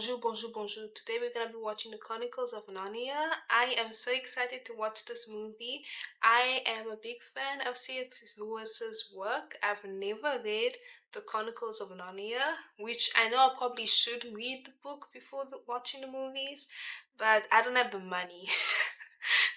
Bonjour, bonjour, bonjour. Today we're gonna be watching the Chronicles of Narnia. I am so excited to watch this movie. I am a big fan of C.S. Lewis's work. I've never read the Chronicles of Narnia, which I know I probably should read the book before watching the movies, but I don't have the money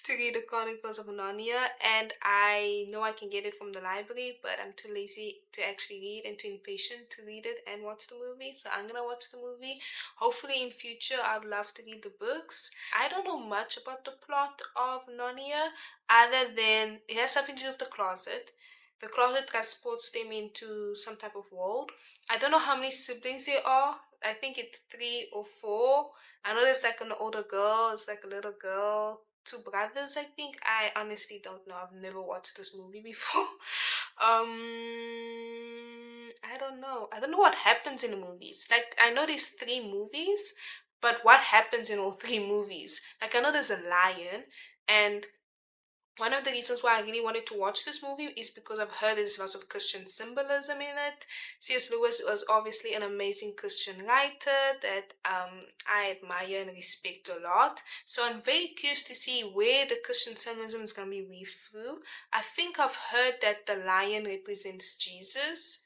to read the Chronicles of Narnia, and I know I can get it from the library, but I'm too lazy to actually read and too impatient to read it and watch the movie. So I'm gonna watch the movie. Hopefully in future I'd love to read the books. I don't know much about the plot of Narnia other than it has something to do with the closet. The closet transports them into some type of world. I don't know how many siblings there are. I think it's 3 or 4. I know there's like an older girl, it's like a little girl, 2 brothers, I think. I honestly don't know. I've never watched this movie before. I don't know. I don't know what happens in the movies. Like, I know there's 3 movies, but what happens in all 3 movies? Like, I know there's a lion, and one of the reasons why I really wanted to watch this movie is because I've heard there's lots of Christian symbolism in it. C.S. Lewis was obviously an amazing Christian writer that I admire and respect a lot. So I'm very curious to see where the Christian symbolism is going to be weaved through. I think I've heard that the lion represents Jesus.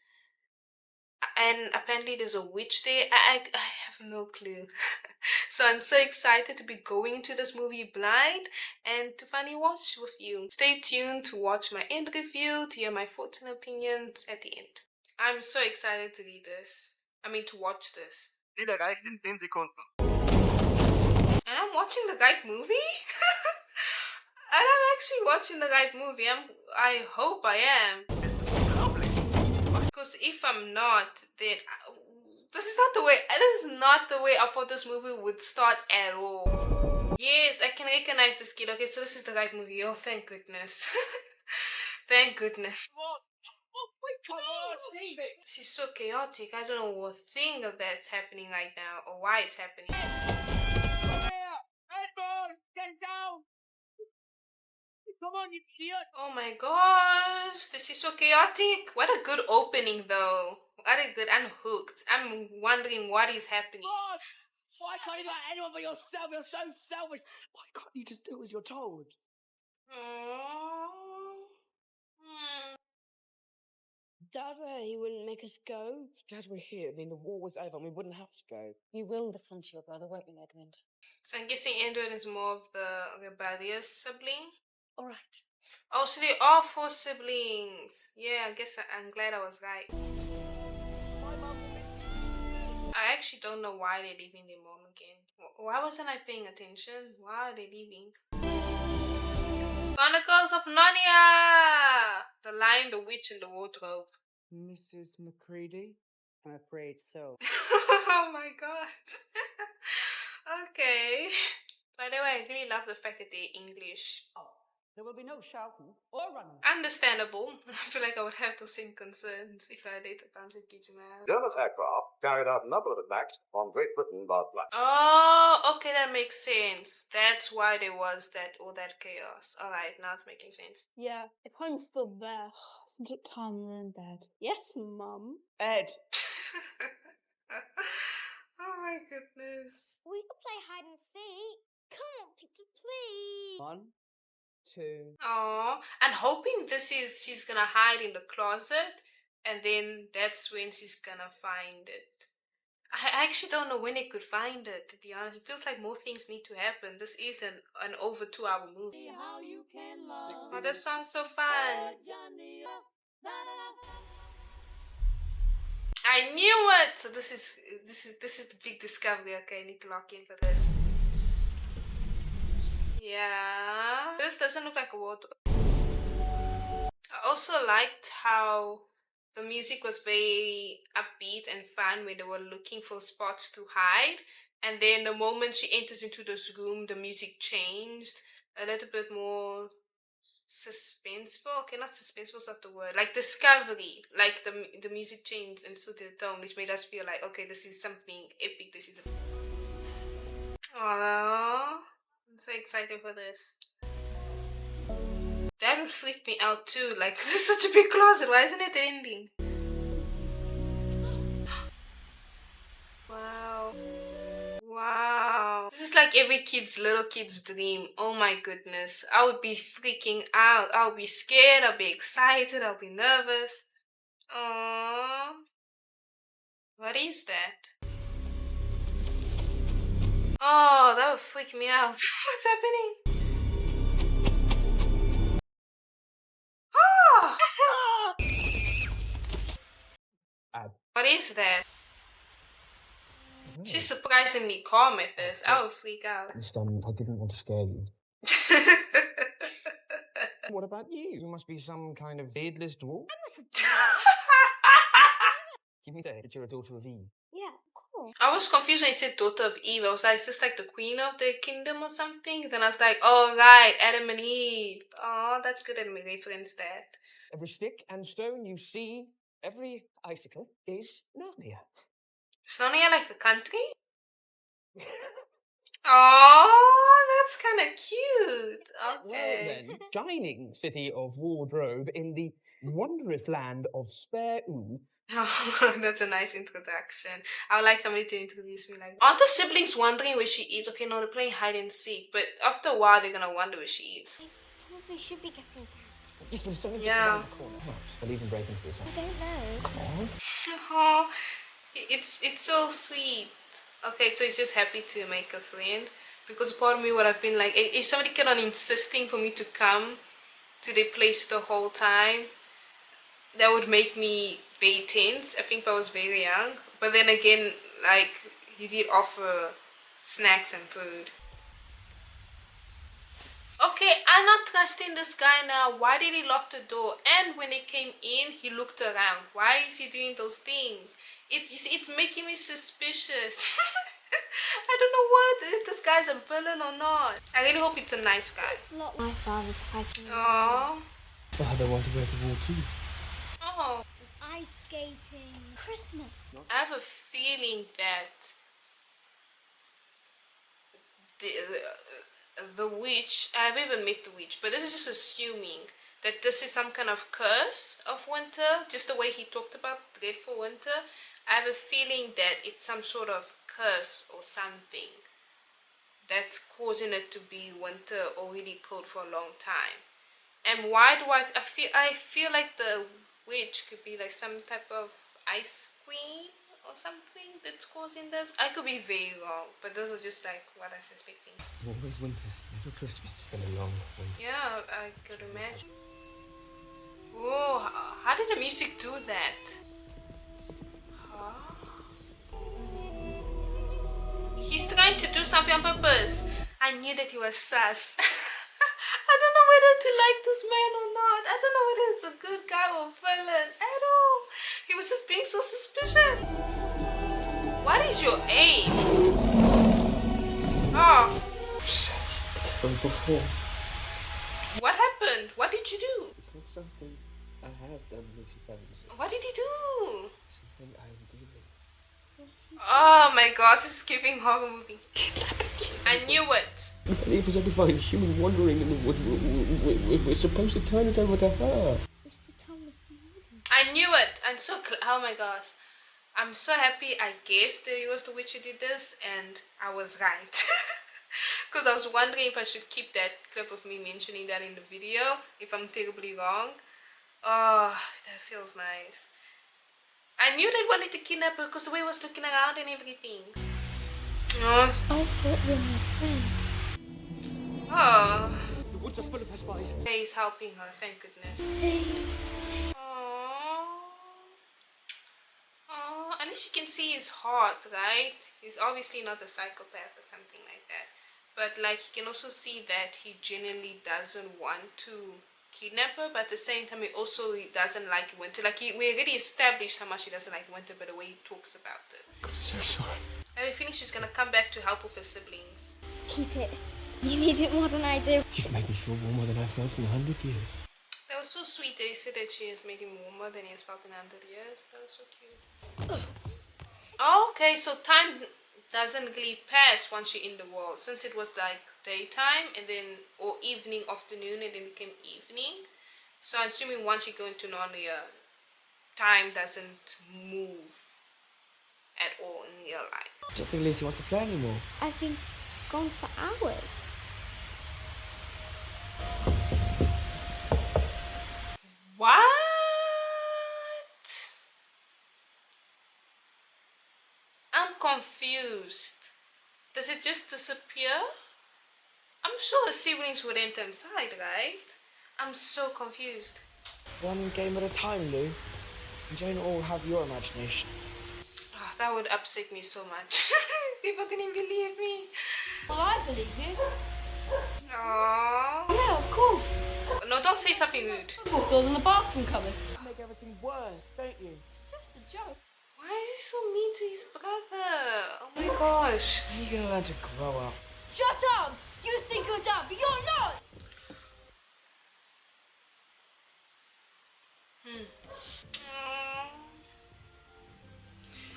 And apparently there's a witch there. I have no clue. So I'm so excited to be going into this movie blind and to finally watch with you. Stay tuned to watch my end review, to hear my thoughts and opinions at the end. I'm so excited to read this. To watch this. And I'm watching the right movie? And I'm actually watching the right movie. I hope I am. Because if I'm not, then this is not the way I thought this movie would start at all. Yes, I can recognize this kid. Okay, so this is the right movie. Oh, thank goodness. Thank goodness. This is so chaotic. I don't know what thing of that's happening right now or why it's happening. Edmund, get down! Come on, you idiot! Oh my gosh, this is so chaotic. What a good opening though. What a good, I'm hooked. I'm wondering what is happening. God! Why can't you do anyone but yourself? You're so selfish. Why can't you just do as you're told? Dad, he wouldn't make us go. If Dad were here, the war was over and we wouldn't have to go. You will listen to your brother, won't you, Edmund? So I'm guessing Andrew is more of the rebellious sibling. All right. Oh, so they are 4 siblings. Yeah, I guess I'm glad I was right. My mum will miss you. I actually don't know why they're leaving their mom again. Why wasn't I paying attention? Why are they leaving? Chronicles of Narnia! The Lion, the Witch, and the Wardrobe. Mrs. McCready? I'm afraid so. Oh my gosh. Okay. By the way, I really love the fact that they're English. Oh, there will be no shouting or running. Understandable. I feel like I would have the same concerns if I dated a bunch of kids in my house. German aircraft carried out a number of attacks on Great Britain last night. Oh, okay, that makes sense. That's why there was all that chaos. Alright, now it's making sense. Yeah, if I'm still there, isn't it time we're in bed? Yes, Mum. Ed! Oh my goodness. We can play hide and seek. Come on, Peter, please. 1, 2. Oh, and hoping she's gonna hide in the closet, and then that's when she's gonna find it. I actually don't know when they could find it, to be honest. It feels like more things need to happen. This is an over 2-hour movie. Oh, this song's so fun. I knew it! So this is the big discovery. Okay, I need to lock in for this. Yeah. This doesn't look like a water. I also liked how the music was very upbeat and fun when they were looking for spots to hide. And then the moment she enters into this room, the music changed. A little bit more suspenseful. Okay, not suspenseful is not the word. Like discovery. Like the music changed and so did the tone, which made us feel like, okay, this is something epic. This is Aww. I'm so excited for this. That would freak me out too. Like, this is such a big closet. Why isn't it ending? Wow. This is like every little kid's dream. Oh my goodness. I would be freaking out. I'll be scared. I'll be excited. I'll be nervous. Aww. What is that? Oh, that would freak me out. What's happening? Oh! What is that? She's surprisingly calm at this. I would freak out. I didn't want to scare you. What about you? You must be some kind of beardless dwarf. Give me that you're a daughter of Eve. Yeah, cool. I was confused when he said daughter of Eve. I was like, is this like the queen of the kingdom or something? Then I was like, oh right, Adam and Eve. Oh, that's good that we reference that. Every stick and stone you see, every icicle is Narnia. Is Narnia like the country? Oh, that's kind of cute. Okay. Well then, shining city of wardrobe in the wondrous land of Spare Oo. Oh, that's a nice introduction. I would like somebody to introduce me like that. Aren't the siblings wondering where she is? Okay, no, they're playing hide and seek, but after a while they're gonna wonder where she is. I probably should be getting back. Yes, but it's only just Yeah. around the corner. Perhaps they'll even break into this house. I don't know. Come on. Oh, it's so sweet. Okay, so he's just happy to make a friend. Because part of me would have been like, if somebody kept on insisting for me to come to the place the whole time, that would make me very tense. I think if I was very young. But then again, like, he did offer snacks and food. Okay, I'm not trusting this guy now. Why did he lock the door? And when he came in, he looked around. Why is he doing those things? It's making me suspicious. I don't know if this guy's a villain or not. I really hope it's a nice guy. It's a lot like my father's fighting. Aww. Father wanted her to walk too. Oh. There's ice skating. Christmas. I have a feeling that the witch, I've even met the witch, but this is just assuming that this is some kind of curse of winter, just the way he talked about dreadful winter. I have a feeling that it's some sort of curse or something that's causing it to be winter or really cold for a long time. And why do I feel like the witch could be like some type of ice queen or something that's causing this. I could be very wrong, but those are just like what I'm suspecting. Always winter, never Christmas. It's been a long winter. Yeah, I could imagine. Whoa, how did the music do that? Huh? He's trying to do something on purpose. I knew that he was sus. I don't know whether to like this man or not. I don't know whether it's a good guy or villain at all. He was just being so suspicious. What is your aim? Oh. Such a terrible form. What happened? What did you do? It's not something I have done, Lucy Pevensie. What did he do? Something I am doing. Oh my gosh, this is giving horror movie. Kidnapping you. I knew it. If any of us are to find a human wandering in the woods, we're supposed to turn it over to her. Mr. Thomas Walden. I knew it. I'm so oh my gosh. I'm so happy I guessed that it was the witch who did this, and I was right. Because I was wondering if I should keep that clip of me mentioning that in the video, if I'm terribly wrong. Oh, that feels nice. I knew they wanted to kidnap her because the way he was looking around and everything. Oh. I thought you were my friend. Oh. The woods are full of her spies. He's helping her, thank goodness. Oh, at least you can see his heart, right? He's obviously not a psychopath or something like that. But like you can also see that he genuinely doesn't want to kidnap her, but at the same time he doesn't like winter. Like we already established how much he doesn't like winter by the way he talks about it. I'm so sorry. I have a feeling she's gonna come back to help with her siblings. Keep it. You need it more than I do. You've made me feel warmer than I felt in 100 years. That was so sweet that he said that she has made him warmer than he has felt in 100 years. That was so cute. Oh, okay, so time doesn't really pass once you're in the world, since it was like daytime and then or evening, afternoon, and then became evening. So I'm assuming once you go into Narnia, time doesn't move at all in real life. I don't think Lucy wants to play anymore. I've been gone for hours. What? I'm confused. Does it just disappear? I'm sure the siblings would enter inside, right? I'm so confused. One game at a time, Lou. You don't all have your imagination. Oh, that would upset me so much. People didn't believe me. Well, I believe you. Aww. Yeah, of course. No, don't say something rude. Football field in the bathroom cupboard. You make everything worse, don't you? It's just a joke. Why is he so mean to his brother? Oh my gosh. When are you gonna learn to grow up? Shut up! You think you're dumb, but you're not!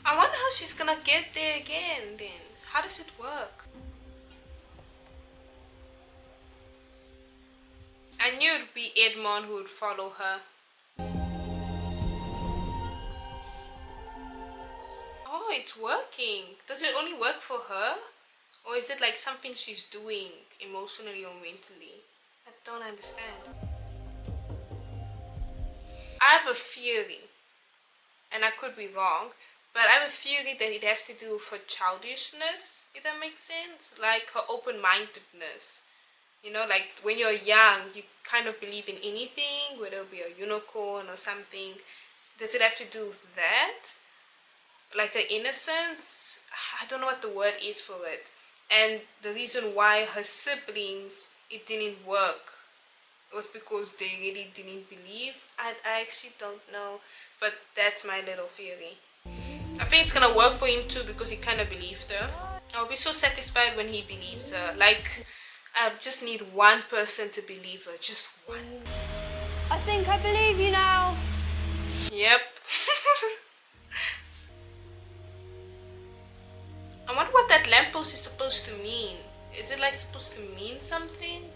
I wonder how she's gonna get there again then. How does it work? I knew it'd be Edmund who would follow her. Oh, it's working. Does it only work for her? Or is it like something she's doing emotionally or mentally? I don't understand. I have a theory, and I could be wrong, but I have a theory that it has to do with her childishness, if that makes sense. Like her open-mindedness. You know, like when you're young, you kind of believe in anything, whether it be a unicorn or something. Does it have to do with that? Like her innocence? I don't know what the word is for it. And the reason why her siblings, it didn't work, it was because they really didn't believe. I actually don't know, but that's my little theory. I think it's gonna work for him too because he kind of believed her. I'll be so satisfied when he believes her. Like, I just need one person to believe her, just one. I think I believe you now. Yep. I wonder what that lamppost is supposed to mean. Is it like supposed to mean something?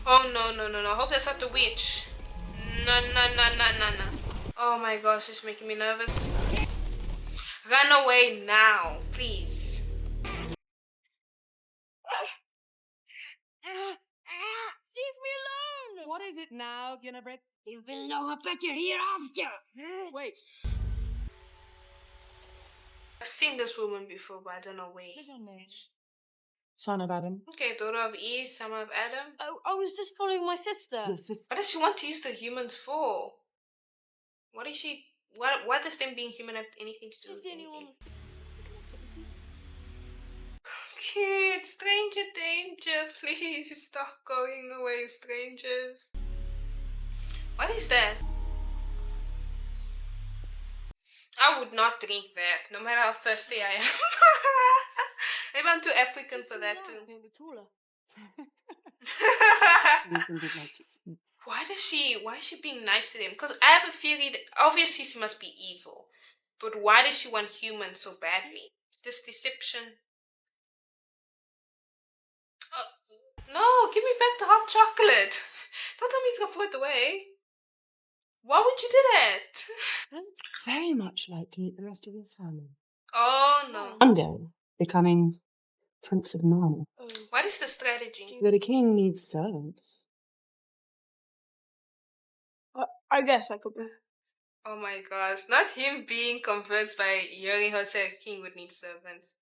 Oh no. I hope that's not the witch. No. Oh my gosh, it's making me nervous. Run away now, please. Leave me alone! What is it now, Ginnebrick? You will know better hereafter. Wait. I've seen this woman before, but I don't know where. What's your name? Son of Adam. Okay, daughter of Eve, son of Adam. Oh, I was just following my sister. Your sister. What does she want to use the humans for? What is she? What does them being human have anything to do She's with the only anything? one that's... Can I sit with you? Kids, stranger danger, please stop going away, strangers. What is that? I would not drink that, no matter how thirsty I am. Maybe I'm too African for that too. Maybe taller. Why is she being nice to them? Because I have a theory that obviously she must be evil. But why does she want humans so badly? This deception. No, give me back the hot chocolate. Don't tell me he's gonna throw it away. Why would you do that? I'd very much like to meet the rest of your family. Oh no. One day, becoming Prince of Narnia. What is the strategy? That a king needs servants. I guess I could be. Oh my gosh, not him being convinced by hearing her say a king would need servants.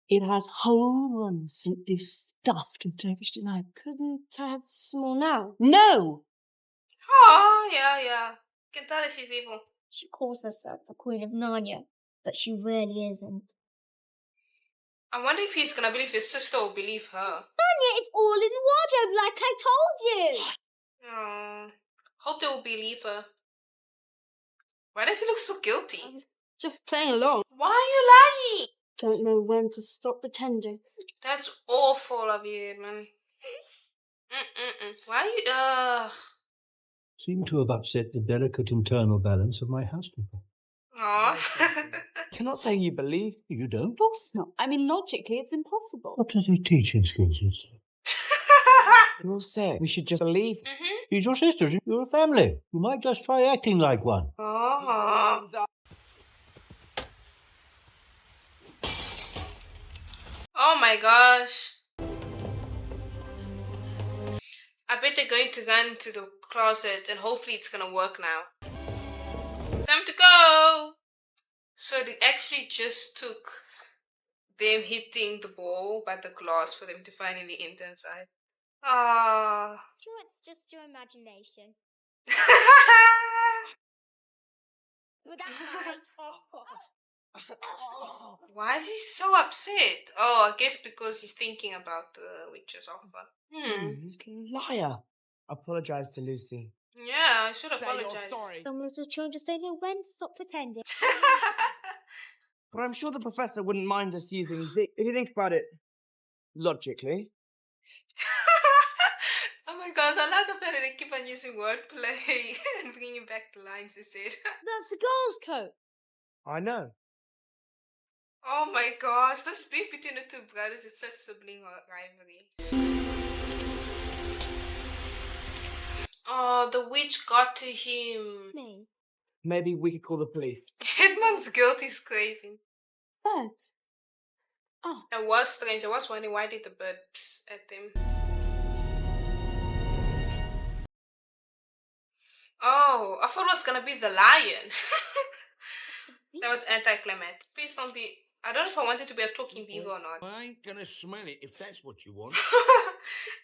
It has whole rooms simply stuffed with Turkish delight. Couldn't I have some more now? No! Oh, yeah. Can tell that she's evil. She calls herself the Queen of Narnia, but she really isn't. I wonder if he's gonna believe his sister or believe her. Narnia, it's all in the wardrobe like I told you! Oh, hope they will believe her. Why does he look so guilty? Just playing along. Why are you lying? Don't know when to stop pretending. That's awful of you, Edmund. Why are you, Seem to have upset the delicate internal balance of my housekeeper. Aww. You're not saying you believe. You don't? Of course not. I mean, logically, it's impossible. What does he teach in school, sister? You're all sick. We should just believe. She's your sister. You're a family. You might just try acting like one. Oh. my gosh. I bet they're going to run to the closet and hopefully it's gonna work now. Time to go! So it actually just took them hitting the ball by the glass for them to finally enter inside. Ah. Sure, it's just your imagination. Well, that's fine. Why is he so upset? Oh, I guess because he's thinking about the witch's offer. Little liar. Apologise to Lucy. Yeah, I should Say apologize. you're sorry. Some little children just don't know when to stop pretending. But I'm sure the professor wouldn't mind us using if you think about it logically. Oh my gosh, I love the fact that they keep on using wordplay and bringing back the lines they said. That's the girl's coat. I know. Oh my gosh, this beef between the two brothers is such sibling rivalry. Oh, the witch got to him. Me. Maybe we could call the police. Edmund's guilt is crazy. Bird. Oh. That was strange. I was wondering why did the bird pss at him. Oh, I thought it was gonna be the lion. That was anticlimactic. Please don't be. I don't know if I wanted to be a talking beaver or not. I ain't gonna smell it if that's what you want.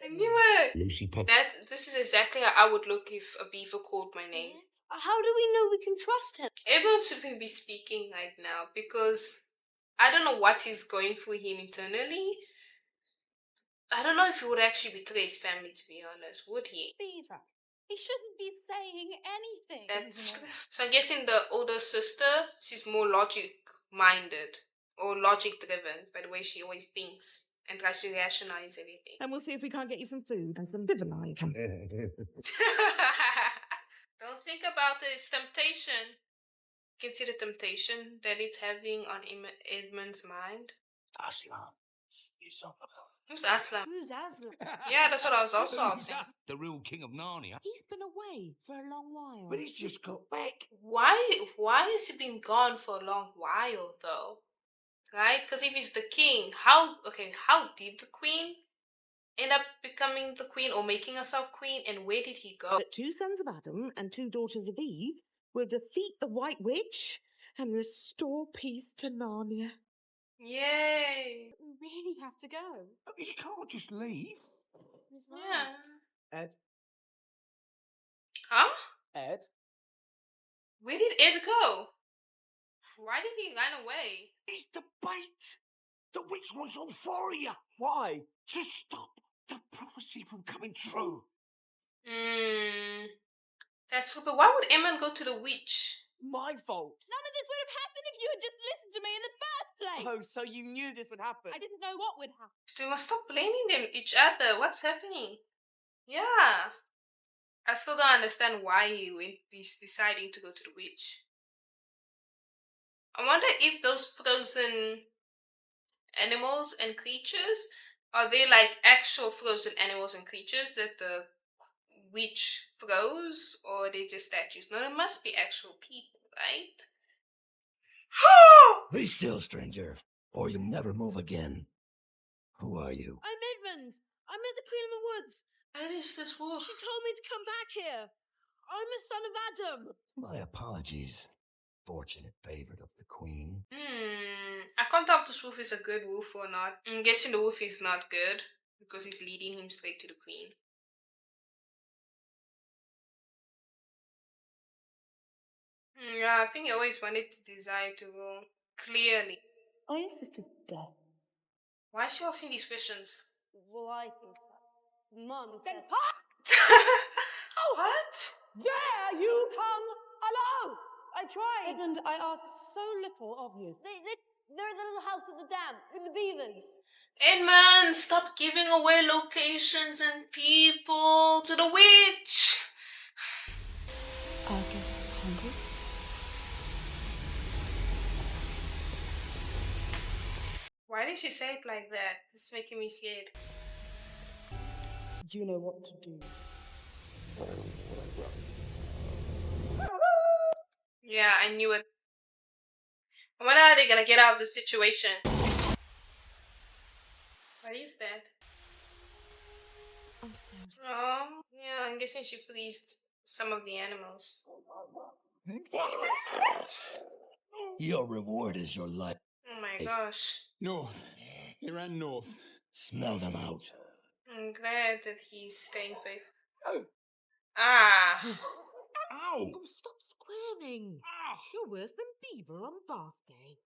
I knew it. Lucy Pevensie. This is exactly how I would look if a beaver called my name. How do we know we can trust him? Everyone shouldn't be speaking right now because I don't know what is going through him internally. I don't know if he would actually betray his family, to be honest. Would he? Beaver. He shouldn't be saying anything. So I'm guessing the older sister, she's more logic-minded or logic-driven by the way she always thinks and tries to rationalize everything. And we'll see if we can't get you some food and some divinine. Don't think about it. It's temptation. You can see the temptation that it's having on Edmund's mind. Aslan. He's on the Who's Aslan? Who's Aslan? Yeah, that's what I was also asking. the real king of Narnia. He's been away for a long while. But he's just got back. Why has he been gone for a long while though? Right? Because if he's the king, how did the queen end up becoming the queen or making herself queen, and where did he go? That 2 sons of Adam and 2 daughters of Eve will defeat the White Witch and restore peace to Narnia. Yay! We really have to go. You can't just leave. Yeah. Ed? Huh? Ed? Where did Ed go? Why did he run away? It's the bait. The witch wants all 4 of you. Why? To stop the prophecy from coming true. That's super. Why would Edmund go to the witch? My fault. None of this would have happened if you had just listened to me in the first place. Oh, so you knew this would happen. I didn't know what would happen. They must stop blaming them each other. What's happening? Yeah. I still don't understand why he's deciding to go to the witch. I wonder if those frozen animals and creatures, are they like actual frozen animals and creatures that the witch froze, or are they just statues? No, they must be actual people, right? Be still, stranger, or you'll never move again. Who are you? I'm Edmund. I met the Queen in the Woods. What is this wolf? She told me to come back here. I'm a son of Adam. My apologies. Fortunate favorite of the queen. I can't tell if this wolf is a good wolf or not. I'm guessing the wolf is not good because he's leading him straight to the queen. Yeah, I think he always wanted to desire to rule. Clearly. Are your sister's dead? Why is she asking these questions? Well, I think so. Mum says... What? Dare you come alone? I tried. Edmund, I asked so little of you. They're in the little house at the dam, with the beavers. Edmund, stop giving away locations and people to the witch. Our guest is hungry. Why did she say it like that? This is making me scared. You know what to do. Yeah, I knew it. I wonder how they're gonna get out of the situation. Why is that? I'm so sorry. Oh, yeah, I'm guessing she fleeced some of the animals. Your reward is your life. Oh my gosh. North. He ran north. Smell them out. I'm glad that he's staying faithful. Ah! Ow! Oh, stop squirming. You're worse than Beaver on Bath Day.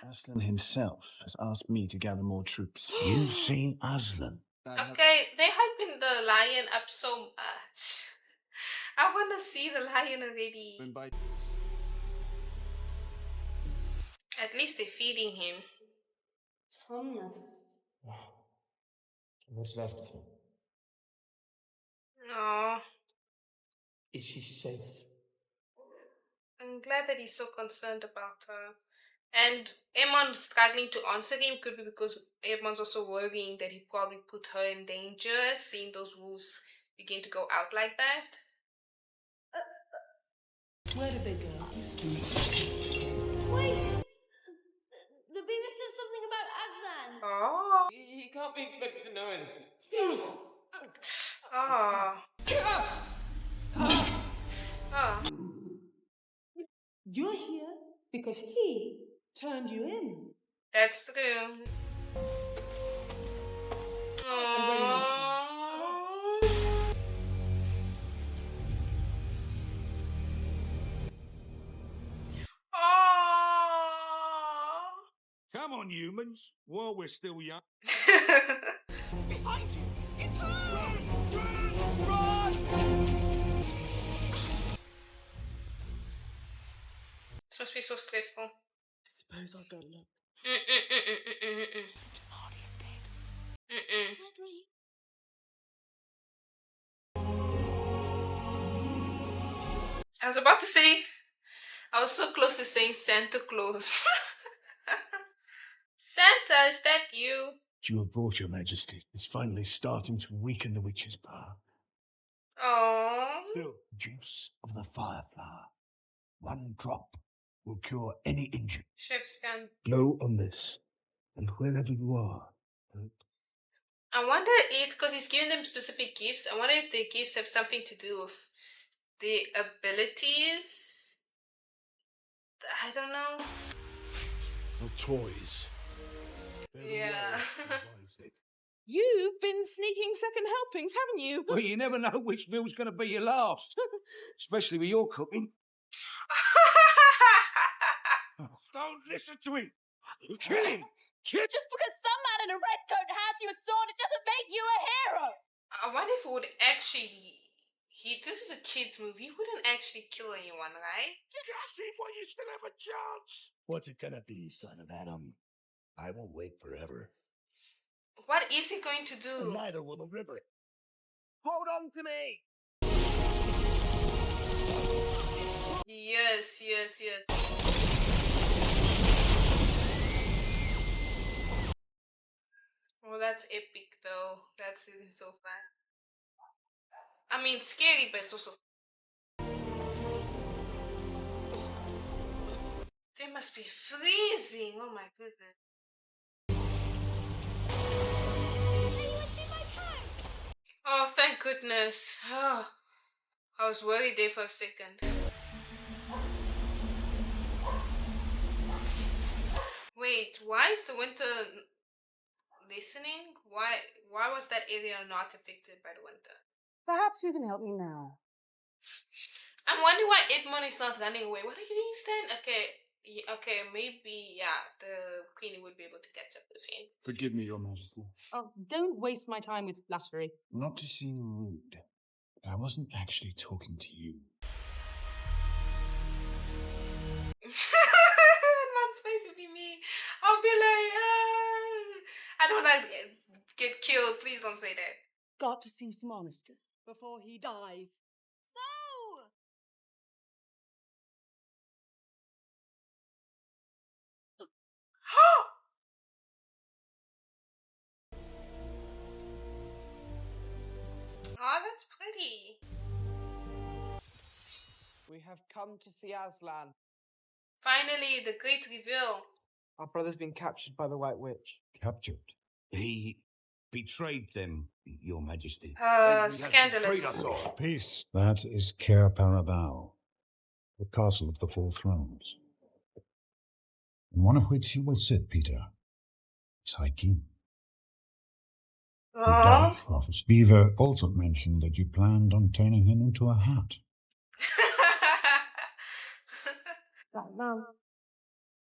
Aslan himself has asked me to gather more troops. You've seen Aslan. Okay, they hyping the lion up so much. I want to see the lion already. At least they're feeding him. Tumnus. What's left of him? Oh, Is she safe? I'm glad that he's so concerned about her. And Edmund struggling to answer him could be because Edmund's also worrying that he probably put her in danger, seeing those wolves begin to go out like that. Where did they go? Wait! The beaver said something about Aslan. Oh. He can't be expected to know anything. Oh. Oh. You're here because he turned you in. That's true. Aww. Come on, humans, while we're still young. Behind you! It's her! This must be so stressful. I suppose I'll go look. I was about to say, I was so close to saying Santa Claus. Santa, is that you? You have brought, Your Majesty. It's finally starting to weaken the witch's power. Oh. Still, juice of the fireflower. One drop will cure any injury. Chef Scan. Blow on this, and wherever you are. I wonder if, because he's giving them specific gifts, I wonder if the gifts have something to do with the abilities. I don't know. No toys. Yeah. You've been sneaking second helpings, haven't you? Well, you never know which meal's going to be your last. Especially with your cooking. Don't listen to him! Kill him! Just because some man in a red coat hands you a sword, it doesn't make you a hero! I wonder if it would actually. This is a kid's movie. He wouldn't actually kill anyone, right? Catch him while you still have a chance! What's it gonna be, son of Adam? I won't wait forever. What is he going to do? Neither will the river. Hold on to me! Yes. Oh, that's epic though. That's really so fun. I mean, scary, but it's also. They must be freezing. Oh my goodness. Oh, thank goodness. Oh, I was worried there for a second. Wait, why is the winter listening? Why was that area not affected by the winter? Perhaps you can help me now. I'm wondering why Edmund is not running away. What are you doing, Stan? Okay, maybe, the Queenie would be able to catch up with him. Forgive me, Your Majesty. Oh, don't waste my time with flattery. Not to seem rude, but I wasn't actually talking to you. Man's face would be me. I'll be like, I don't want to get killed. Please don't say that. Got to see some honesty before he dies. So! Oh, that's pretty. We have come to see Aslan. Finally, the great reveal. Our brother's been captured by the White Witch. Captured? He betrayed them, Your Majesty. Scandalous. Peace. That is Cair Paravel, the castle of the Four Thrones, in one of which you will sit, Peter, as High King. You died, Office. Beaver also mentioned that you planned on turning him into a hat.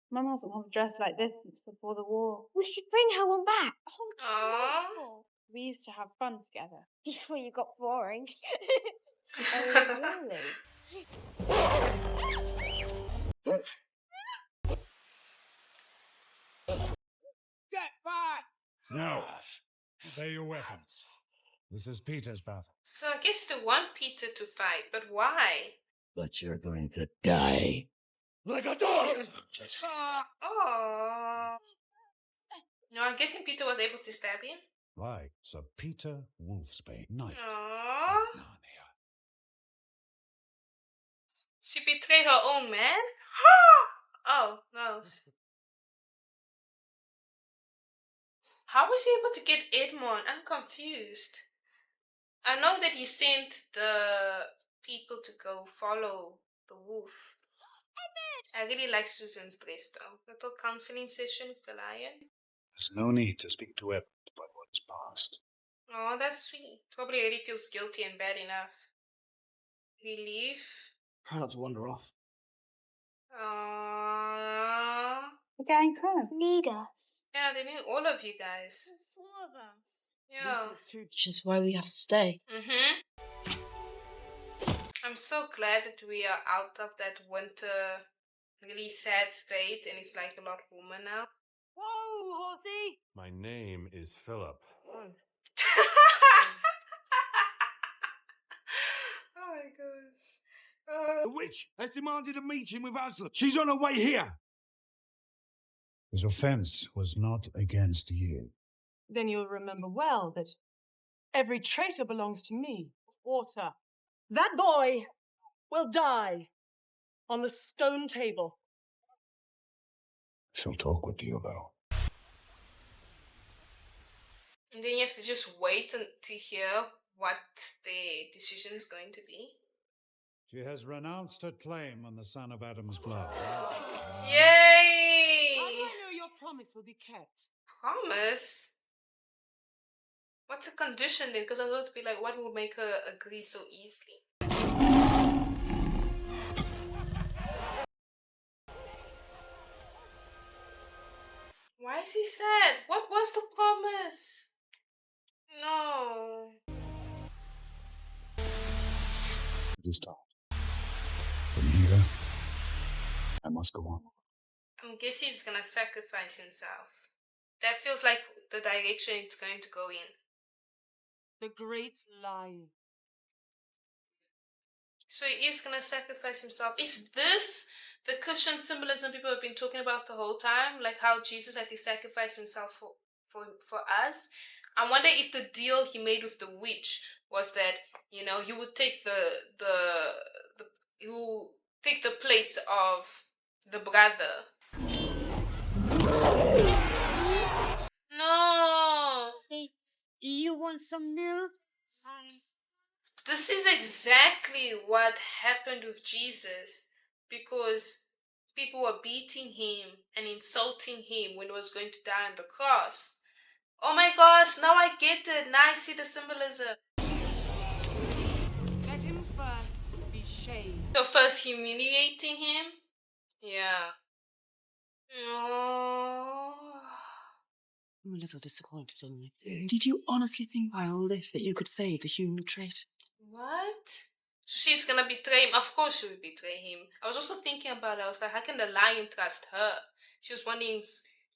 Mum hasn't worn a dress like this since before the war. We should bring her one back. Aww. Trifle. We used to have fun together. Before you got boring. Oh, really? Get back! No. Stay your weapons. This is Peter's battle. So I guess they want Peter to fight, but why? But you're going to die. Like a dog! Oh. No, I'm guessing Peter was able to stab him. Right, Sir Peter Wolfsbane, Knight Aww. of Narnia. She betrayed her own man? Oh, no. How was he able to get Edmund? I'm confused. I know that he sent the people to go follow the wolf. I really like Susan's dress though. Little counseling session with the lion. There's no need to speak to Edmund about what is past. Oh, that's sweet. Probably already feels guilty and bad enough. Relief. Try not to wander off. Aww. We're going home. Need us. Yeah, they need all of you guys. 4 of us. Yeah. Which is why we have to stay. I'm so glad that we are out of that winter really sad state and it's like a lot warmer now. Whoa, horsey! My name is Philip. Oh my gosh. The witch has demanded a meeting with Aslan. She's on her way here. His offense was not against you. Then you'll remember well that every traitor belongs to me. Water. That boy will die on the stone table. She'll talk with you, though. And then you have to just wait to hear what their decision is going to be. She has renounced her claim on the son of Adam's blood. Yay! How do I know your promise will be kept? Promise? What's the condition then? Because I was going to be like, what will make her agree so easily? Why is he sad? What was the promise? No. It is time. From here, I must go on. I'm guessing he's gonna sacrifice himself. That feels like the direction it's going to go in. The great lie. So he is gonna sacrifice himself. Is this the Christian symbolism people have been talking about the whole time? Like how Jesus had to sacrifice himself for us? I wonder if the deal he made with the witch was that, you know, you would take you take the place of the brother. No. Hey, you want some milk? This is exactly what happened with Jesus, because people were beating him and insulting him when he was going to die on the cross. Oh my gosh, now I get it. Now I see the symbolism. Let him first be shamed. So first humiliating him? Yeah. Oh. I'm a little disappointed in you. Did you honestly think by all this that you could save the human trait? What? So she's gonna betray him? Of course she would betray him. I was also thinking about it. I was like, how can the lion trust her? She was wondering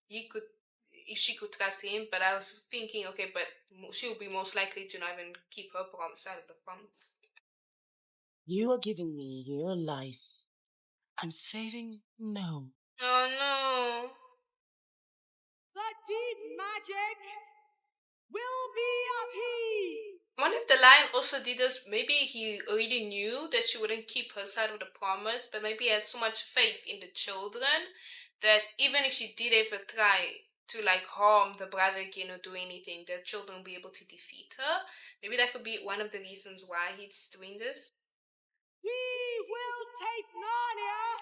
if she could trust him, but I was thinking, okay, but she would be most likely to not even keep her promise out of the promise. You are giving me your life. I'm saving no. Oh no. The deep magic will be appeased. I wonder if the lion also did this. Maybe he already knew that she wouldn't keep her side of the promise, but maybe he had so much faith in the children that even if she did ever try to like harm the brother again or do anything, the children will be able to defeat her. Maybe that could be one of the reasons why he's doing this. We will take Narnia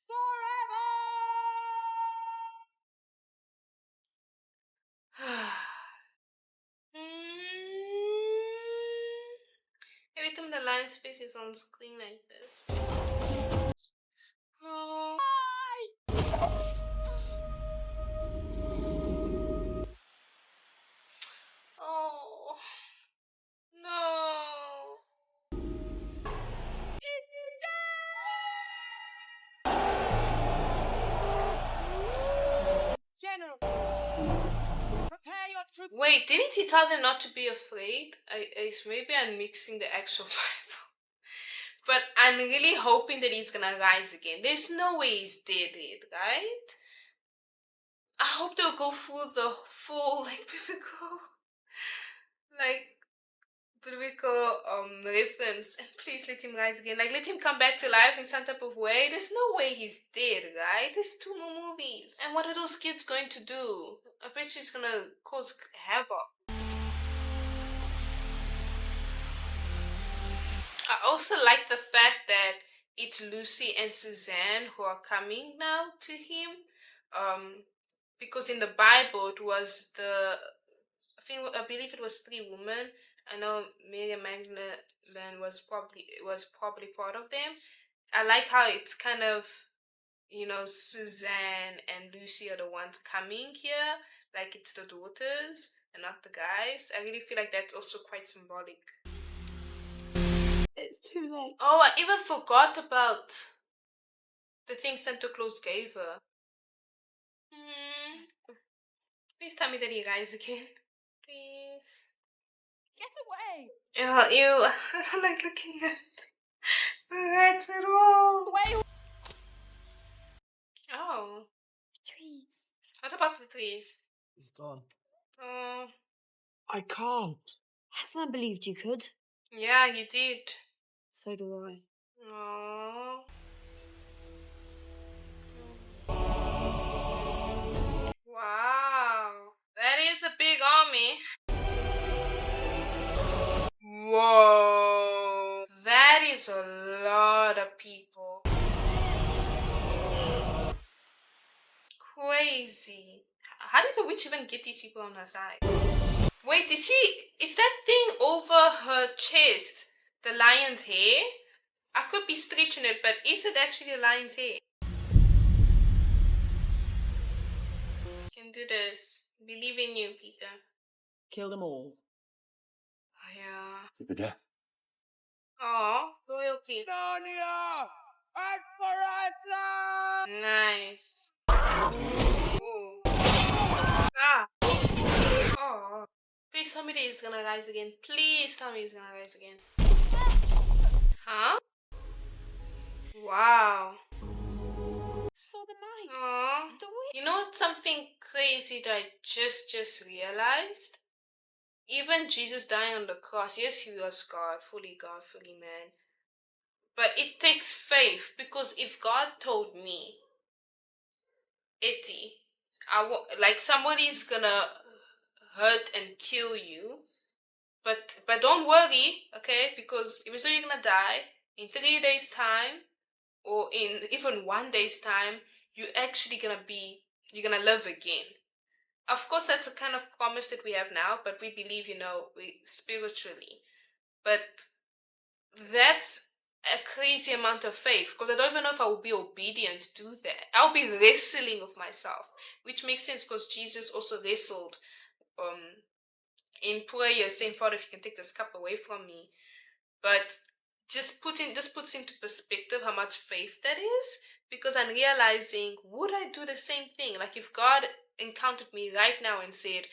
forever! Every time the lion's face is on screen like this. Oh. Oh. No. General, prepare your troops. Wait, didn't he tell them not to be afraid? Maybe I'm mixing the actual Bible. But I'm really hoping that he's gonna rise again. There's no way he's dead yet, right? I hope they'll go through the full biblical reference, and please let him rise again. Like, let him come back to life in some type of way. There's no way he's dead, right? There's 2 more movies. And what are those kids going to do? I bet she's gonna cause havoc. I also like the fact that it's Lucy and Suzanne who are coming now to him. Because in the Bible it was I believe it was 3 women. I know Mary Magdalene was probably part of them. I like how it's kind of, Suzanne and Lucy are the ones coming here, like it's the daughters and not the guys. I really feel like that's also quite symbolic. It's too late. Oh, I even forgot about the thing Santa Claus gave her. Please tell me that he rises again. Please. Get away! Ew. I don't like looking at the rats at all. Away! Oh. Trees. What about the trees? He's gone. Oh. I can't. Aslan believed you could. Yeah, you did. So do I. Oh. Wow. That is a big army. Whoa. That is a lot of people. Crazy. How did the witch even get these people on her side? Wait, is that thing over her chest the lion's hair? I could be stretching it, but is it actually a lion's hair? You can do this. Believe in you, Peter. Kill them all. Oh, yeah. To the death. Oh, loyalty. Narnia! And forever! Nice. Ooh. Ah. Oh. Please tell me that he's gonna rise again. Please tell me he's gonna rise again. Huh? Wow. So the night. Aww. You know what's something crazy that I just realized? Even Jesus dying on the cross, yes, he was God, fully man. But it takes faith, because if God told me, Etty, somebody's gonna hurt and kill you, but don't worry, okay? Because even though you're gonna die in 3 days' time, or in even 1 day's time, you're gonna live again. Of course, that's a kind of promise that we have now, but we believe, we spiritually. But that's a crazy amount of faith, because I don't even know if I will be obedient to do that. I'll be wrestling with myself, which makes sense because Jesus also wrestled in prayer, saying, Father, if you can take this cup away from me. But this puts into perspective how much faith that is, because I'm realizing, would I do the same thing? Like, if God encountered me right now and said,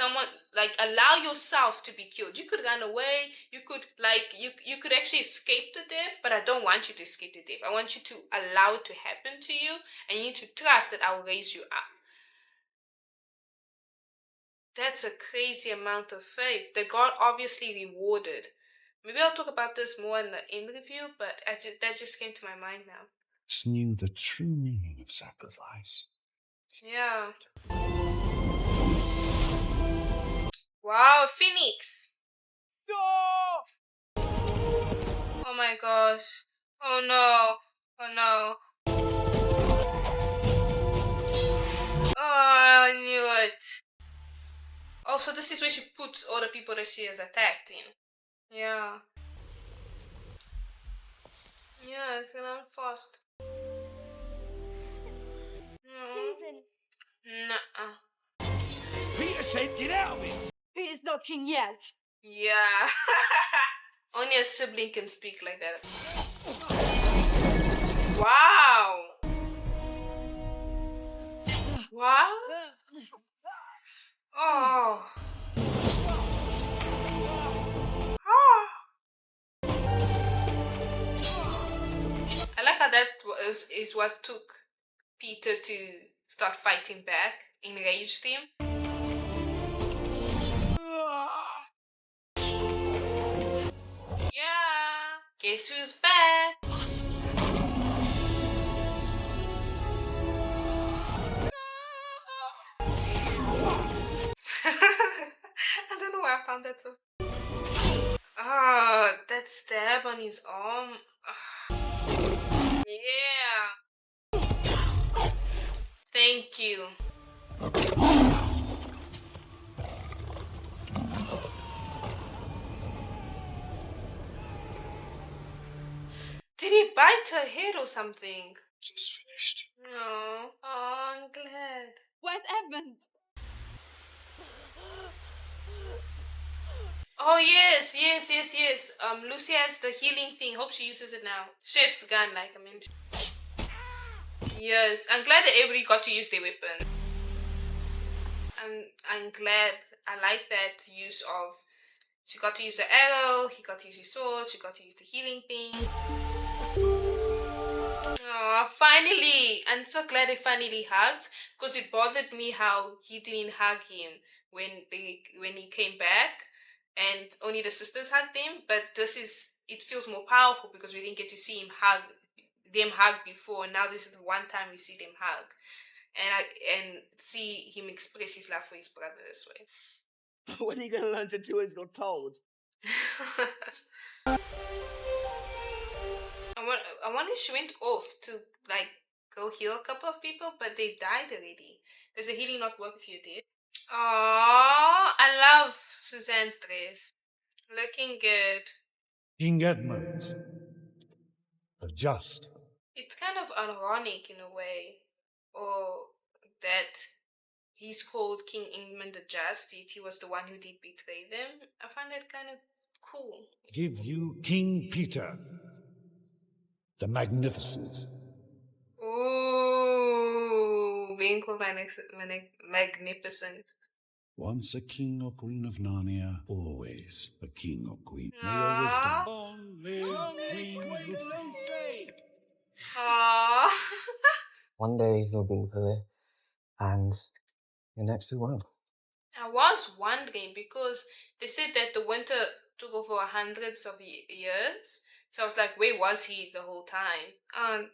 allow yourself to be killed. You could run away. You could you could actually escape the death, but I don't want you to escape the death. I want you to allow it to happen to you, and you need to trust that I will raise you up. That's a crazy amount of faith that God obviously rewarded. Maybe I'll talk about this more in the end review, but that just came to my mind now. knew the true meaning of sacrifice. Yeah. Wow, Phoenix. Oh my gosh. Oh no. Oh no. Oh, I knew it. Oh, so this is where she puts all the people that she has attacked in. Yeah. Yeah, it's gonna end fast. Susan. Nuh-uh. Peter said get out of it. Peter's not king yet. Yeah. Only a sibling can speak like that. Wow. Wow. Oh. I like how that is what took Peter to start fighting back, enraged him. Yeah. Guess who's back? I don't know why I found that so. Ah, that stab on his arm. Yeah. Thank you. Did he bite her head or something? Just finished. No. Oh, I'm glad. Where's Edmund? Oh yes. Lucy has the healing thing. Hope she uses it now. Chef's gun, like I mentioned. Yes, I'm glad that everybody got to use their weapon. I'm glad. I like that use of. She got to use the arrow. He got to use his sword. She got to use the healing thing. Oh, finally! I'm so glad they finally hugged, because it bothered me how he didn't hug him when he came back, and only the sisters hugged him. But it feels more powerful because we didn't get to see them hug before. Now this is the one time we see them hug, and see him express his love for his brother this way. When are you going to learn to do as you're told? I wonder if she went off to like go heal a couple of people, but they died already. Does the healing not work if you did? Oh, I love Suzanne's dress. Looking good. King Edmund, the just. It's kind of ironic in a way, or that he's called King Edmund the Just, yet he was the one who did betray them. I find that kind of cool. Give you King Peter, the Magnificent. Ooh, being called magnificent. Once a king or queen of Narnia, always a king or queen. May your Aww. wisdom. Long live Queen Lucy! Aww. One day you'll be there, and the next you won't. I was wondering because they said that the winter took over hundreds of years. So I was like, where was he the whole time?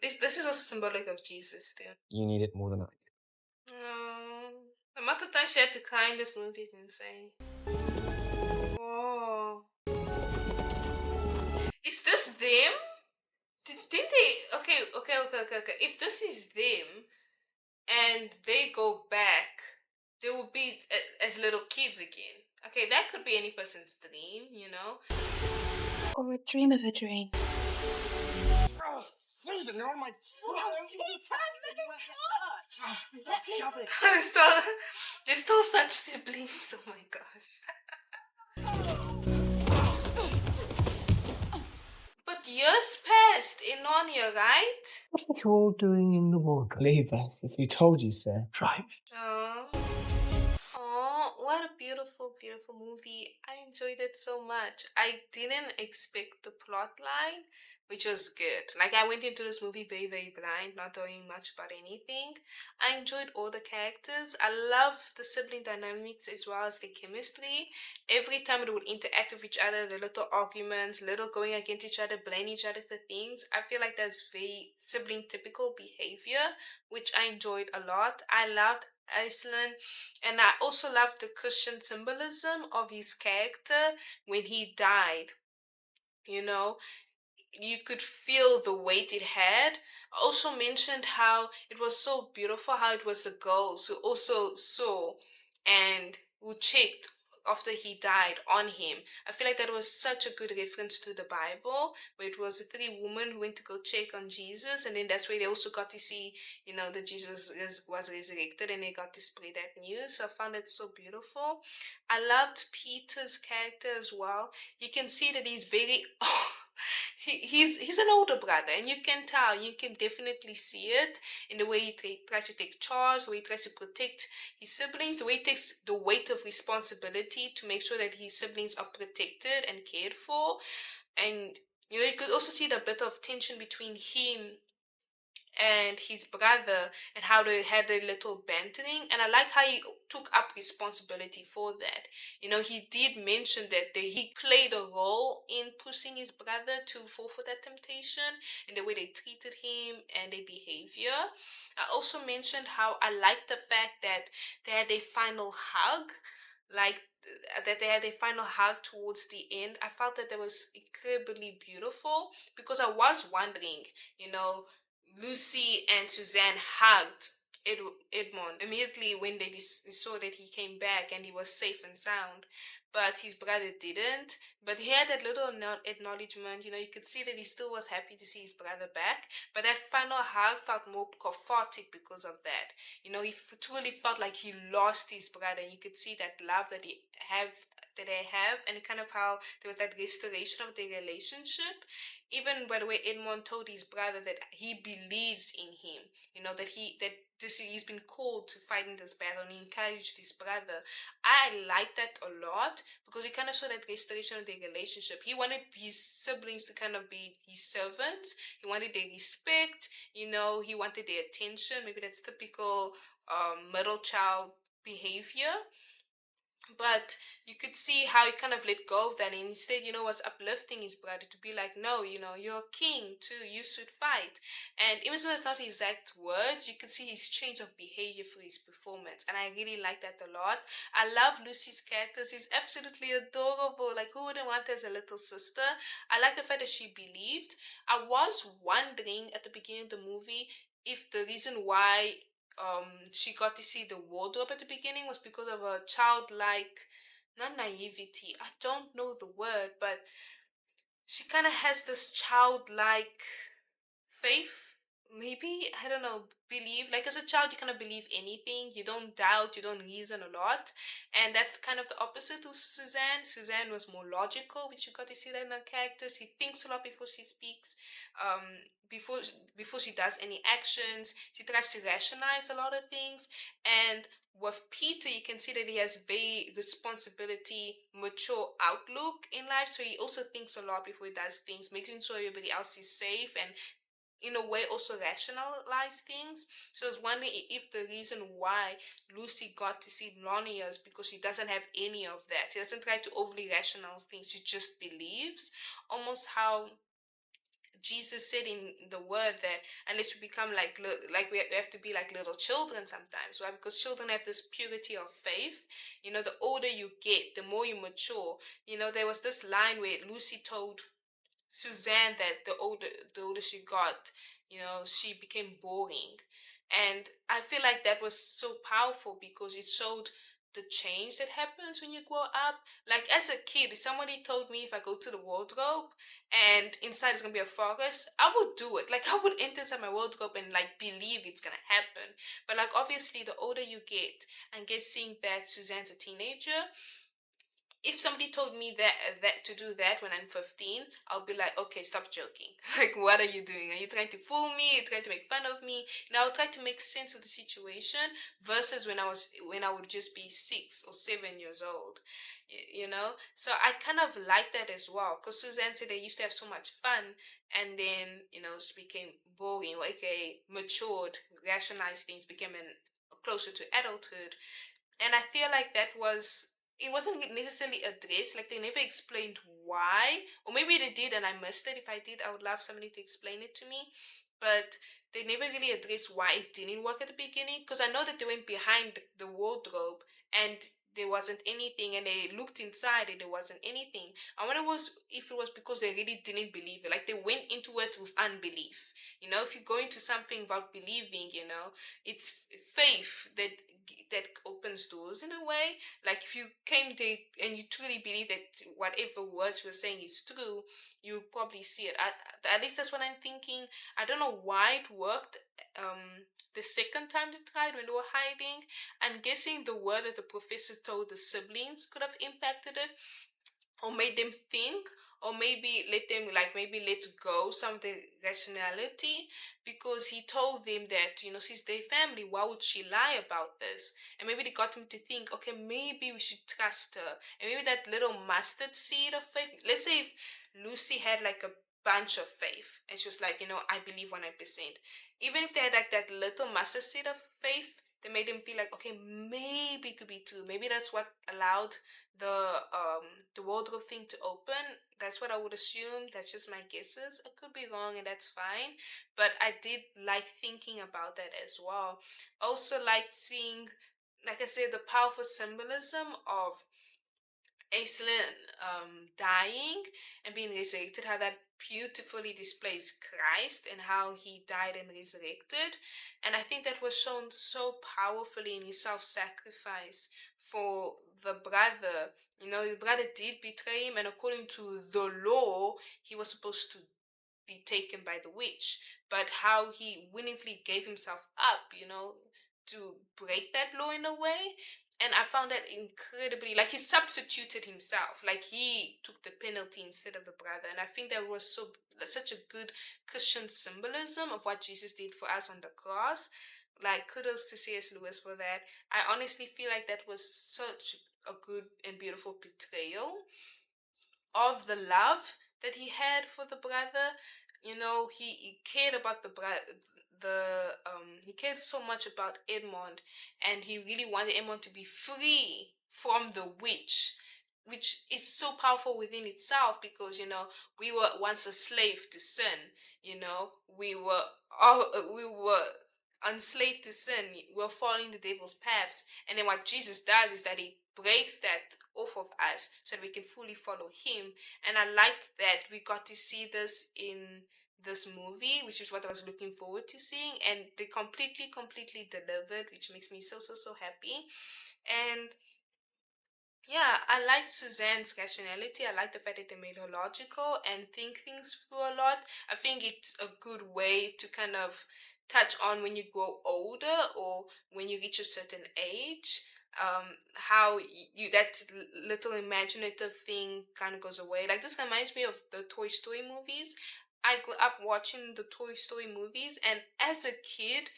This is also symbolic of Jesus too. You need it more than I do. The amount of time she had to cry in this movie is insane. Oh. Is this them? Didn't they? Okay. If this is them and they go back, they will be as little kids again. Okay, that could be any person's dream, you know? Or a dream of a dream. Oh, Susan, they're on my foot! They're still such siblings, oh my gosh. But years passed in Narnia, right? What are you all doing in the wardrobe? Leave us if we told you so. Right. Oh, what a beautiful, beautiful movie. I enjoyed it so much. I didn't expect the plot line which was good. Like, I went into this movie very, very blind, not knowing much about anything. I enjoyed all the characters. I love the sibling dynamics as well as the chemistry. Every time they would interact with each other, the little arguments, little going against each other, blaming each other for things, I feel like that's very sibling typical behavior, which I enjoyed a lot. I loved Aslan, and I also loved the Christian symbolism of his character when he died. You know, you could feel the weight it had. I also mentioned how it was so beautiful, how it was the girls who also saw and who checked after he died on him. I feel like that was such a good reference to the Bible, where it was the three women who went to go check on Jesus, and then that's where they also got to see, that Jesus was resurrected, and they got to spread that news. So I found it so beautiful. I loved Peter's character as well. You can see that he's very he's an older brother, and you can tell, you can definitely see it in the way he tries to take charge, the way he tries to protect his siblings, the way he takes the weight of responsibility to make sure that his siblings are protected and cared for. And you could also see the bit of tension between him and his brother, and how they had a little bantering, and I like how he took up responsibility for that. He did mention that he played a role in pushing his brother to fall for that temptation, in the way they treated him and their behavior. I also mentioned how I liked the fact that they had a final hug, like that they had a final hug towards the end. I felt that was incredibly beautiful, because I was wondering, you know Lucy and Suzanne hugged Edmund immediately when they saw that he came back and he was safe and sound. But his brother didn't. But he had that little acknowledgement. You could see that he still was happy to see his brother back. But that final hug felt more cathartic because of that. He truly felt like he lost his brother. And you could see that love that they have, and kind of how there was that restoration of their relationship. Even by the way, Edmund told his brother that he believes in him. He's been called to fight in this battle, and he encouraged his brother. I like that a lot, because he kind of showed that restoration of their relationship. He wanted his siblings to kind of be his servants. He wanted their respect. He wanted their attention. Maybe that's typical middle child behavior. But you could see how he kind of let go of that, and instead, was uplifting his brother to be like, no, you're a king too, you should fight. And even though that's not the exact words, you could see his change of behavior for his performance, and I really like that a lot. I love Lucy's characters. She's absolutely adorable. Like, who wouldn't want her as a little sister? I like the fact that she believed. I was wondering at the beginning of the movie if the reason why she got to see the wardrobe at the beginning was because of a childlike, not naivety, I don't know the word, but she kind of has this childlike faith, maybe, I don't know, believe. Like, as a child, you kind of believe anything. You don't doubt, you don't reason a lot. And that's kind of the opposite of Suzanne. Suzanne was more logical, which you got to see that in her characters. She thinks a lot before she speaks. Before she does any actions, she tries to rationalize a lot of things. And with Peter, you can see that he has very responsibility, mature outlook in life. So he also thinks a lot before he does things, making sure everybody else is safe, and in a way also rationalize things. So I was wondering if the reason why Lucy got to see Narnia is because she doesn't have any of that. She doesn't try to overly rationalize things. She just believes. Almost how Jesus said in the word that unless we become like we have to be like little children sometimes, right? Because children have this purity of faith. The older you get, the more you mature. There was this line where Lucy told Suzanne that the older she got, she became boring. And I feel like that was so powerful, because it showed the change that happens when you grow up. Like, as a kid, if somebody told me if I go to the wardrobe and inside is gonna be a forest, I would do it. Like, I would enter inside my wardrobe and like believe it's gonna happen. But like, obviously, the older you get, and guessing that Suzanne's a teenager, if somebody told me that to do that when I'm 15, I'll be like, okay, stop joking. Like, what are you doing? Are you trying to fool me? Are you trying to make fun of me? I'll try to make sense of the situation, versus when I would just be 6 or 7 years old. So I kind of like that as well, because Suzanne said they used to have so much fun, and then, she became boring, or aka matured, rationalized things, became closer to adulthood. And I feel like it wasn't necessarily addressed, like they never explained why, or maybe they did and I missed it. If I did, I would love somebody to explain it to me. But they never really addressed why it didn't work at the beginning, because I know that they went behind the wardrobe and there wasn't anything, and they looked inside and there wasn't anything. I wonder if it was because they really didn't believe it, like they went into it with unbelief. If you go into something without believing, it's faith that opens doors in a way. Like if you came there and you truly believe that whatever words you're saying is true, you probably see it. At least that's what I'm thinking. I don't know why it worked the second time they tried when they were hiding. I'm guessing the word that the professor told the siblings could have impacted it, or made them think, or maybe let go some of the rationality, because he told them that, she's their family, why would she lie about this? And maybe they got him to think, okay, maybe we should trust her. And maybe that little mustard seed of faith, let's say if Lucy had like a bunch of faith and she was like, I believe 100%, even if they had like that little mustard seed of faith, they made them feel like, okay, maybe it could be true. Maybe that's what allowed the wardrobe thing to open. That's what I would assume. That's just my guesses. I could be wrong, and that's fine. But I did like thinking about that as well. Also liked seeing, like I said, the powerful symbolism of Aslan dying and being resurrected, how that beautifully displays Christ and how he died and resurrected. And I think that was shown so powerfully in his self-sacrifice for the brother. The brother did betray him, and according to the law, he was supposed to be taken by the witch. But how he willingly gave himself up, to break that law in a way. And I found that incredibly, like he substituted himself, like he took the penalty instead of the brother. And I think that was such a good Christian symbolism of what Jesus did for us on the cross. Like kudos to C.S. Lewis for that. I honestly feel like that was such a good and beautiful portrayal of the love that he had for the brother. He cared about he cared so much about Edmund, and he really wanted Edmund to be free from the witch, which is so powerful within itself, because we were once a slave to sin. We were enslaved to sin. We're following the devil's paths, and then what Jesus does is that he breaks that off of us so that we can fully follow him. And I liked that we got to see this in this movie, which is what I was looking forward to seeing, and they completely delivered, which makes me so happy. And yeah, I liked Suzanne's rationality. I like the fact that they made her logical and think things through a lot. I think it's a good way to kind of touch on when you grow older or when you reach a certain age. How that little imaginative thing kind of goes away. Like this reminds me of the Toy Story movies. I grew up watching the Toy Story movies, and as a kid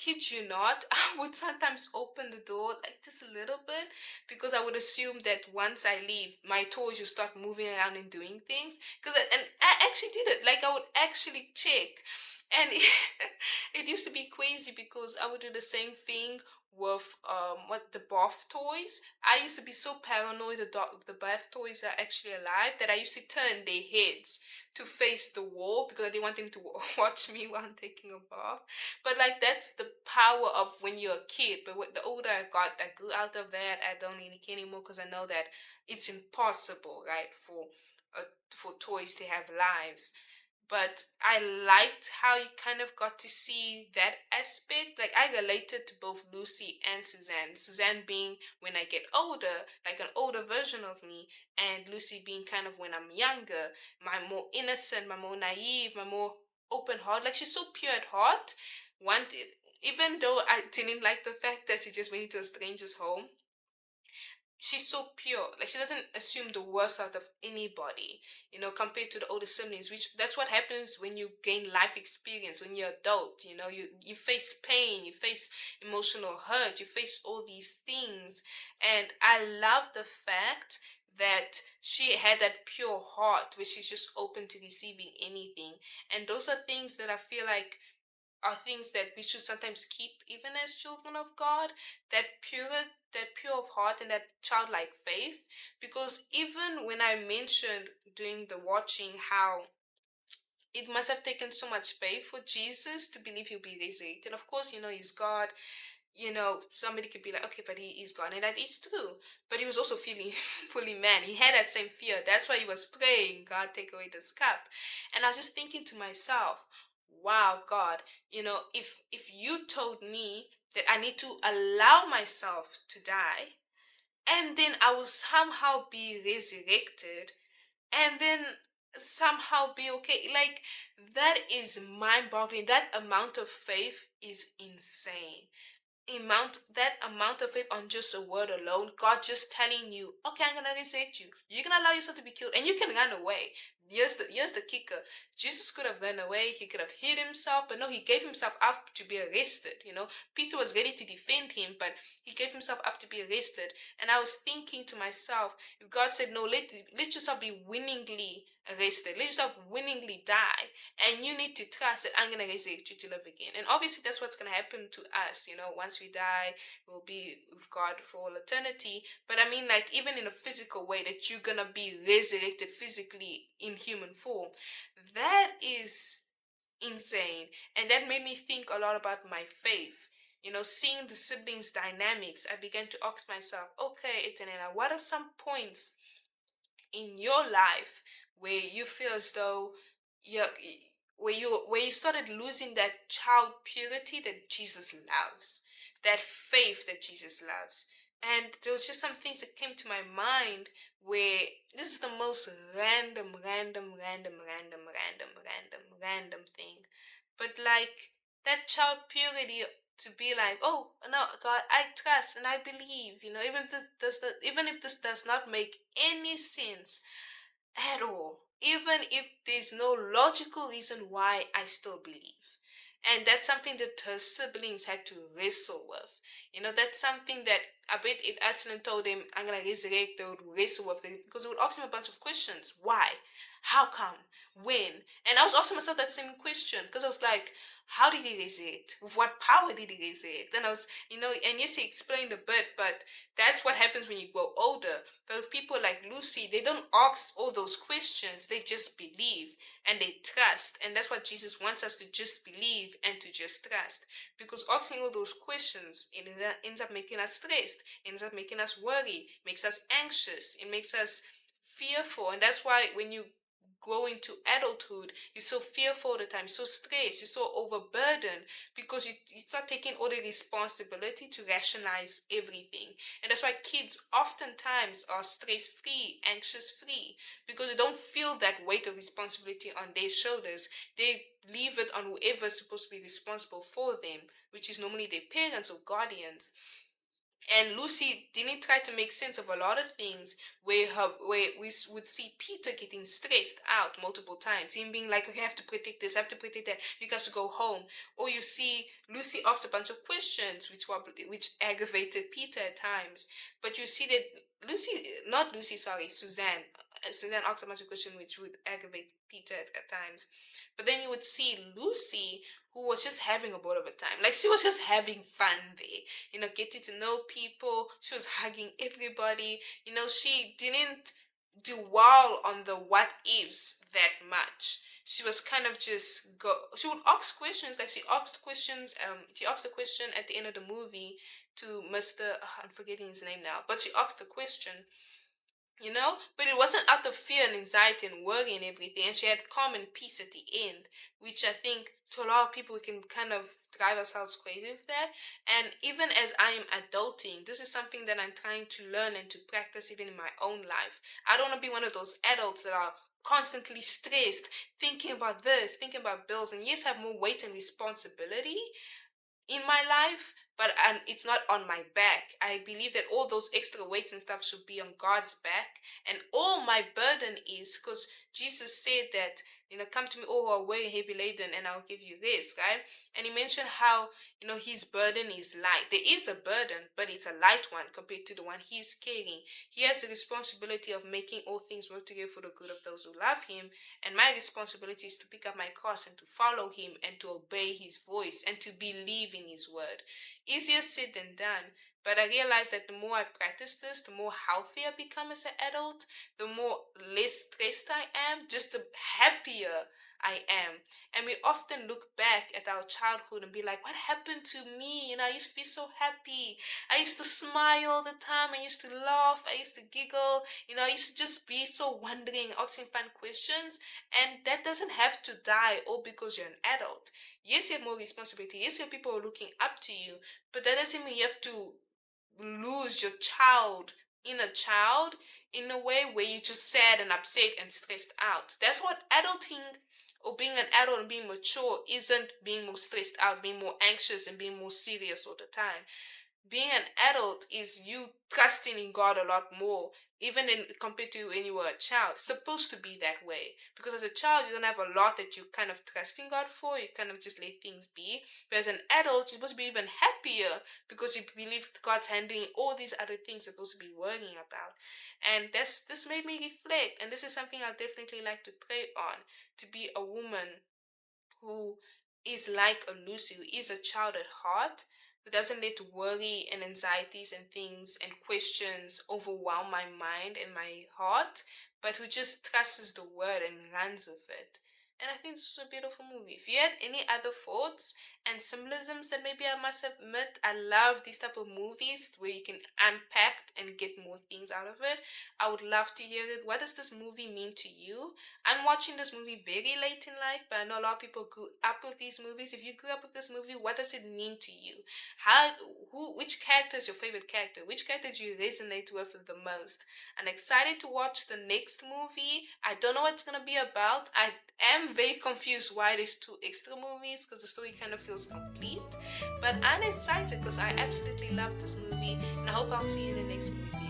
you not, I would sometimes open the door like just a little bit, because I would assume that once I leave, my toys will start moving around and doing things. And I actually did it. Like I would actually check, and it used to be crazy because I would do the same thing with the bath toys. I used to be so paranoid that the bath toys are actually alive that I used to turn their heads to face the wall because I didn't want them to watch me while I'm taking a bath. But like that's the power of when you're a kid. But the older I got, I grew out of that. I don't really care anymore because I know that it's impossible, right, for toys to have lives. But I liked how you kind of got to see that aspect. Like I related to both Lucy and Suzanne. Suzanne being when I get older, like an older version of me, and Lucy being kind of when I'm younger, my more innocent, my more naive, my more open heart. Like she's so pure at heart. Even though I didn't like the fact that she just went into a stranger's home, she's so pure. Like she doesn't assume the worst out of anybody, compared to the older siblings, which that's what happens when you gain life experience, when you're adult, you face pain, you face emotional hurt, you face all these things. And I love the fact that she had that pure heart where she's just open to receiving anything. And those are things that I feel like are things that we should sometimes keep even as children of God, that pure of heart and that childlike faith. Because even when I mentioned during the watching how it must have taken so much faith for Jesus to believe he'll be resurrected. Of course, he's God. Somebody could be like, okay, but he is God, and that is true. But he was also feeling fully man. He had that same fear. That's why he was praying, God, take away this cup. And I was just thinking to myself, wow, God, if you told me that I need to allow myself to die, and then I will somehow be resurrected, and then somehow be okay. Like, that is mind-boggling. That amount of faith is insane. That amount of faith on just a word alone, God just telling you, okay, I'm gonna resurrect you. You're gonna allow yourself to be killed, and you can run away. Here's the kicker. Jesus could have run away, he could have hid himself, but no, he gave himself up to be arrested. Peter was ready to defend him, but he gave himself up to be arrested. And I was thinking to myself, if God said, no, let yourself be willingly arrested, let yourself willingly die, and you need to trust that I'm gonna resurrect you to live again. And obviously that's what's gonna happen to us. Once we die, we'll be with God for all eternity. But I mean, like, even in a physical way, that you're gonna be resurrected physically in human form, that is insane. And that made me think a lot about my faith. Seeing the siblings dynamics, I began to ask myself, okay, Etanena, what are some points in your life where you feel as though you're where you started losing that child purity that Jesus loves, that faith that Jesus loves? And there was just some things that came to my mind where this is the most random thing, but like, that child purity, to be like, oh no, God, I trust and I believe, even if this does not make any sense at all, even if there's no logical reason why, I still believe. And that's something that her siblings had to wrestle with. That's something that I bet if Aslan told him, I'm gonna resurrect, they would wrestle with it, because they would ask him a bunch of questions. Why? How come? When? And I was asking myself that same question, because I was like, how did he resurrect? With what power did he resurrect? And I was, and yes, he explained a bit, but that's what happens when you grow older. But with people like Lucy, they don't ask all those questions. They just believe and they trust. And that's what Jesus wants us to just believe and to just trust. Because asking all those questions, it ends up making us stressed. It ends up making us worry. Makes us anxious. It makes us fearful. And that's why when you grow into adulthood, you're so fearful all the time, you're so stressed, you're so overburdened, because you start taking all the responsibility to rationalize everything. And that's why kids oftentimes are stress-free, anxious-free, because they don't feel that weight of responsibility on their shoulders. They leave it on whoever's supposed to be responsible for them, which is normally their parents or guardians. And Lucy didn't try to make sense of a lot of things where we would see Peter getting stressed out multiple times. Him being like, okay, I have to protect this, I have to protect that, you guys should go home. Or you see Lucy ask a bunch of questions which aggravated Peter at times. But you see that Suzanne asked a bunch of questions which would aggravate Peter at times. But then you would see Lucy, who was just having a ball of a time. Like, she was just having fun there. Getting to know people. She was hugging everybody. She didn't dwell on the what ifs that much. She was kind of just she would ask questions. Like, she asked a question at the end of the movie to Mr. I'm forgetting his name now, but she asked the question, but it wasn't out of fear and anxiety and worry and everything. And she had calm and peace at the end, which I think to a lot of people, we can kind of drive ourselves crazy with that. And even as I am adulting, this is something that I'm trying to learn and to practice even in my own life. I don't want to be one of those adults that are constantly stressed, thinking about this, thinking about bills, and yes, have more weight and responsibility in my life, but it's not on my back. I believe that all those extra weights and stuff should be on God's back, and all my burden is, because Jesus said that come to me all who are weary, heavy laden, and I'll give you rest, right? And he mentioned how, his burden is light. There is a burden, but it's a light one compared to the one he's carrying. He has the responsibility of making all things work together for the good of those who love him. And my responsibility is to pick up my cross and to follow him and to obey his voice and to believe in his word. Easier said than done. But I realized that the more I practice this, the more healthy I become as an adult, the more less stressed I am, just the happier I am. And we often look back at our childhood and be like, what happened to me? I used to be so happy. I used to smile all the time. I used to laugh. I used to giggle. I used to just be so wondering, asking fun questions. And that doesn't have to die all because you're an adult. Yes, you have more responsibility. Yes, you have people who are looking up to you. But that doesn't mean you have to lose your inner child in a way where you're just sad and upset and stressed out. That's what adulting or being an adult and being mature isn't. Being more stressed out, being more anxious, and being more serious all the time. Being an adult is you trusting in God a lot more, even compared to when you were a child. It's supposed to be that way, because as a child you don't have a lot that you kind of trust in God for. You kind of just let things be. But as an adult, you're supposed to be even happier because you believe God's handling all these other things you're supposed to be worrying about. And this made me reflect, and this is something I definitely like to pray on, to be a woman who is like a Lucy, who is a child at heart, who doesn't let worry and anxieties and things and questions overwhelm my mind and my heart, but who just trusts the word and runs with it. And I think this was a beautiful movie. If you had any other thoughts and symbolisms that maybe I must have missed, I love these type of movies where you can unpack and get more things out of it. I would love to hear it. What does this movie mean to you? I'm watching this movie very late in life, but I know a lot of people grew up with these movies. If you grew up with this movie, what does it mean to you? Which character is your favorite character? Which character do you resonate with the most? I'm excited to watch the next movie. I don't know what it's gonna be about. I am very confused why there's 2 extra movies, because the story kind of feels complete. But I'm excited because I absolutely love this movie, and I hope I'll see you in the next movie.